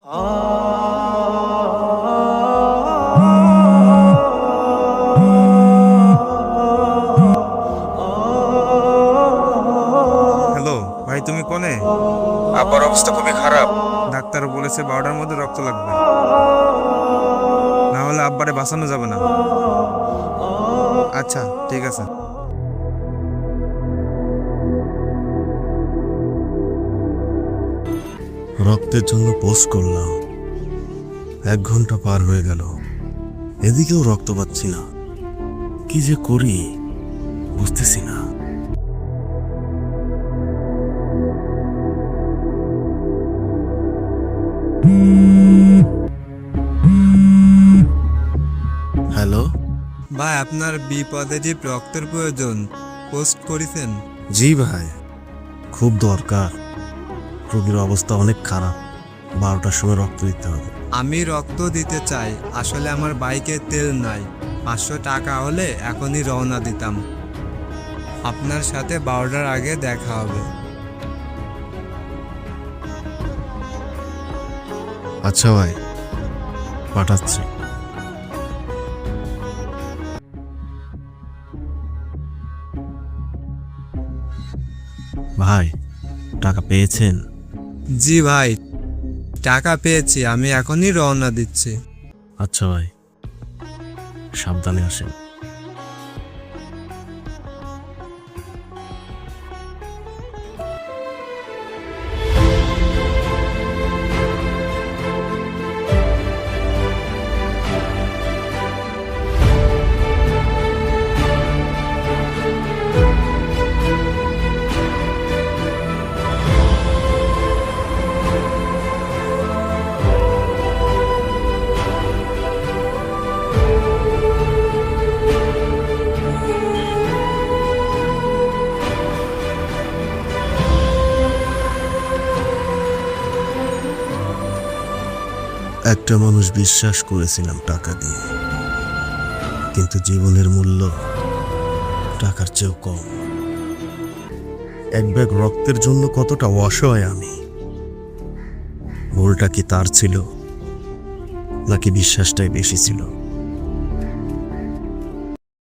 Hello ভাই, তুমি কোনে? আব্বার অবস্থা খুবই খারাপ। ডাক্তার বলেছে 12টার মধ্যে রক্ত লাগবে, না হলে আব্বারে বাঁচানো যাবে না। আচ্ছা ঠিক আছে। রক্তের জন্য পোস্ট করলাম, 1 ঘন্টা পার হয়ে গেল, এদিকেও রক্ত পাচ্ছি না। কি যে করি বুঝতেছি না। হ্যালো। ভাই, আপনার বি পজিটিভ রক্তের প্রয়োজন, পোস্ট করেছেন? জি ভাই, খুব দরকার। রোগীর অবস্থা অনেক খারাপ, 12টার সময় রক্ত দিতে হবে। আমি রক্ত দিতে চাই, আসলে আমার বাইকে তেল নাই। 500 টাকা হলে এখনই রওনা দিতাম। আপনার সাথে 12টার আগে দেখা হবে। আচ্ছা ভাই, পাঠাচ্ছি। ভাই, টাকা পেয়েছেন? জি ভাই, টাকা পেয়েছি, আমি এখনই রওনা দিচ্ছি। আচ্ছা ভাই, সাবধানে আসেন। একটা মানুষ বিশ্বাস করেছিলাম টাকা দিয়ে, কিন্তু জীবনের মূল্য টাকার চেয়েও কম। এক ব্যাগ রক্তের জন্য কতটা অসহায় আমি। ভুলটা কি তার ছিল, নাকি বিশ্বাসটাই বেশি ছিল?